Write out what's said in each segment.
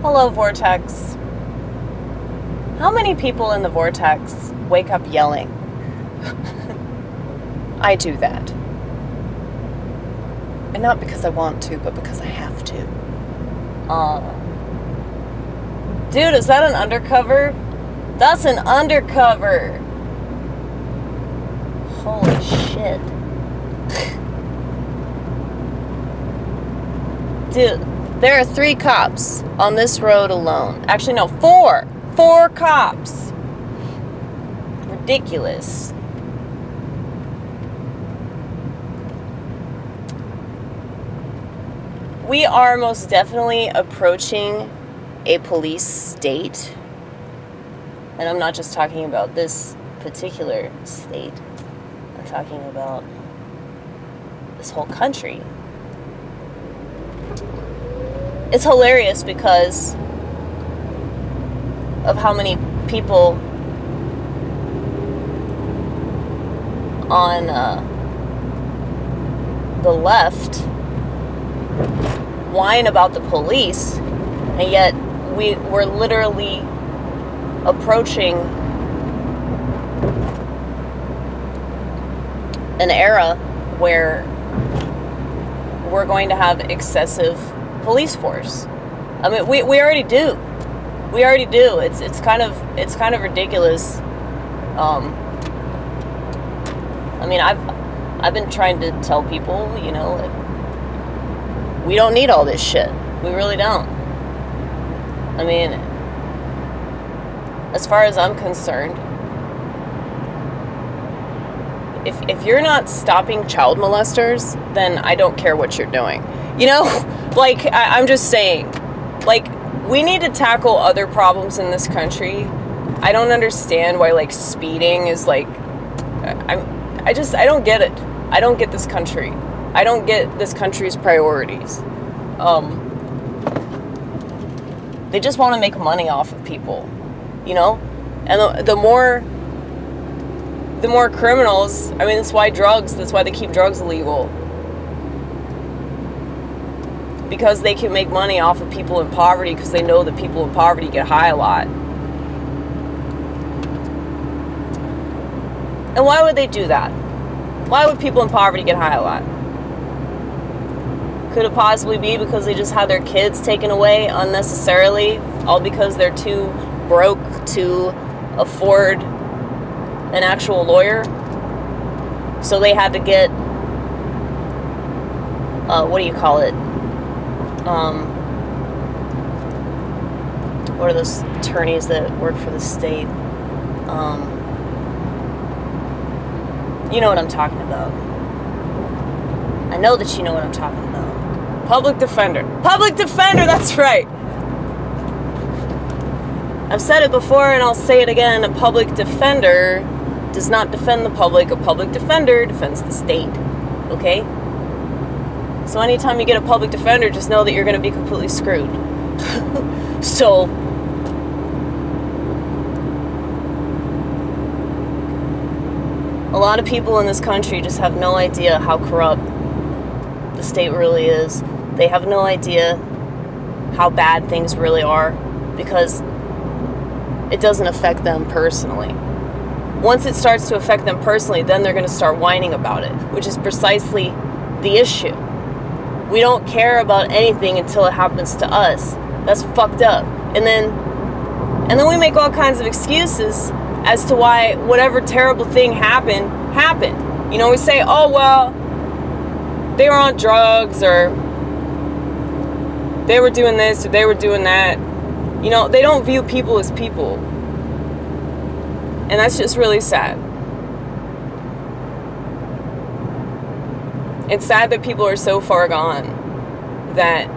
Hello, Vortex. How many people in the Vortex wake up yelling? I do that. And not because I want to, but because I have to. Dude, is that an undercover? That's an undercover! Holy shit. Dude, there are 3 cops on this road alone. Actually, no, 4. 4 cops. Ridiculous. We are most definitely approaching a police state. And I'm not just talking about this particular state. I'm talking about this whole country. It's hilarious because of how many people on the left whine about the police, and yet we're literally approaching an era where we're going to have excessive police force. I mean, we already do. We already do. It's kind of ridiculous. I mean, I've been trying to tell people, you know, we don't need all this shit. We really don't. I mean, as far as I'm concerned, if you're not stopping child molesters, then I don't care what you're doing. You know, like, I'm just saying, like, we need to tackle other problems in this country. I don't understand why, like, speeding is, like, I don't get it. I don't get this country. I don't get this country's priorities. They just want to make money off of people, you know? And the more criminals, I mean, that's why they keep drugs illegal. Because they can make money off of people in poverty, because they know that people in poverty get high a lot. And why would they do that? Why would people in poverty get high a lot? Could it possibly be because they just had their kids taken away unnecessarily, all because they're too broke to afford an actual lawyer? So they had to get, what do you call it? What are those attorneys that work for the state? You know what I'm talking about. I know that you know what I'm talking about. Public defender. Public defender, that's right. I've said it before and I'll say it again. A public defender does not defend the public. A public defender defends the state. Okay? So anytime you get a public defender, just know that you're going to be completely screwed. So, a lot of people in this country just have no idea how corrupt the state really is. They have no idea how bad things really are because it doesn't affect them personally. Once it starts to affect them personally, then they're going to start whining about it, which is precisely the issue. We don't care about anything until it happens to us. That's fucked up. And then we make all kinds of excuses as to why whatever terrible thing happened. You know, we say, oh, well, they were on drugs, or they were doing this, or they were doing that. You know, they don't view people as people. And that's just really sad. It's sad that people are so far gone that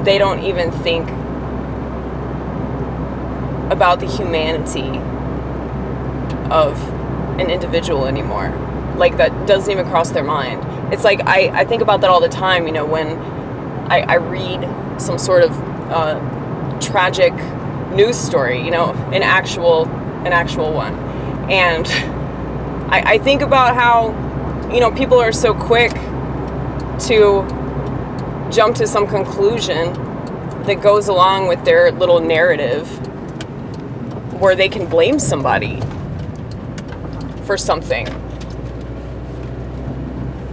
they don't even think about the humanity of an individual anymore. Like, that doesn't even cross their mind. It's like, I think about that all the time, you know, when I read some sort of tragic news story, you know, an actual one. And I think about how, you know, people are so quick to jump to some conclusion that goes along with their little narrative where they can blame somebody for something.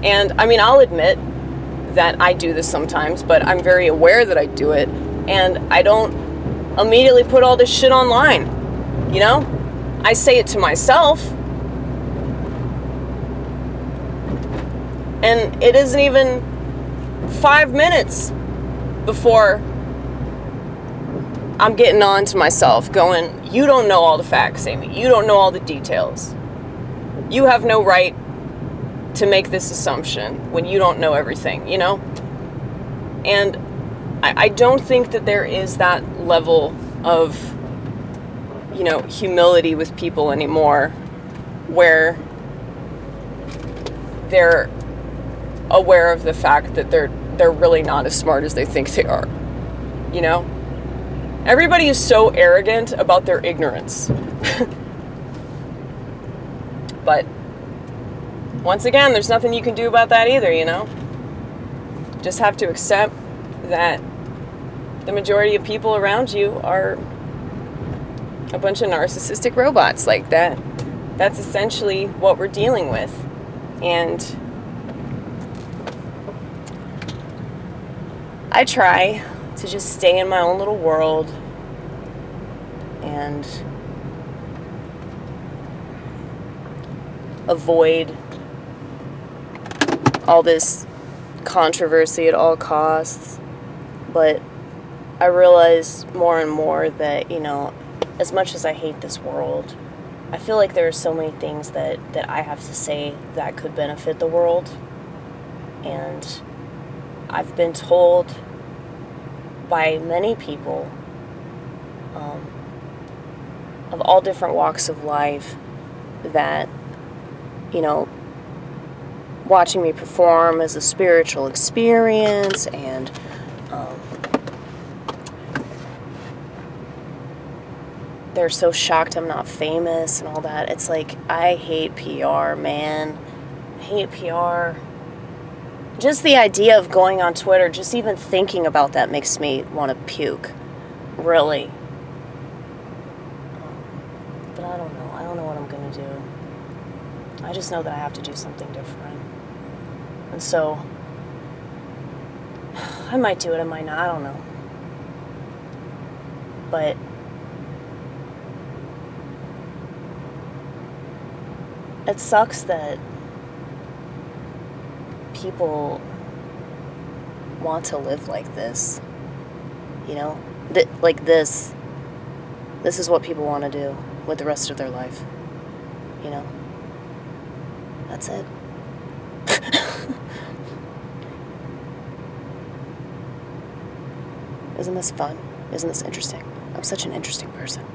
And I mean, I'll admit that I do this sometimes, but I'm very aware that I do it, and I don't immediately put all this shit online, you know? I say it to myself, and it isn't even 5 minutes before I'm getting on to myself going, you don't know all the facts, Amy. You don't know all the details. You have no right to make this assumption when you don't know everything, you know? And I don't think that there is that level of, you know, humility with people anymore where they're aware of the fact that they're really not as smart as they think they are, you know? Everybody is so arrogant about their ignorance. But once again, there's nothing you can do about that either, you know? Just have to accept that the majority of people around you are a bunch of narcissistic robots like that. That's essentially what we're dealing with. And I try to just stay in my own little world and avoid all this controversy at all costs. But I realize more and more that, you know, as much as I hate this world, I feel like there are so many things that I have to say that could benefit the world. And I've been told by many people of all different walks of life that, you know, watching me perform is a spiritual experience, and they're so shocked I'm not famous and all that. It's like, I hate PR, man. I hate PR. Just the idea of going on Twitter, just even thinking about that makes me want to puke. Really. But I don't know. I don't know what I'm going to do. I just know that I have to do something different. And so, I might do it, I might not. I don't know. But it sucks that people want to live like this, you know? Like this. This is what people want to do with the rest of their life, you know? That's it. Isn't this fun? Isn't this interesting? I'm such an interesting person.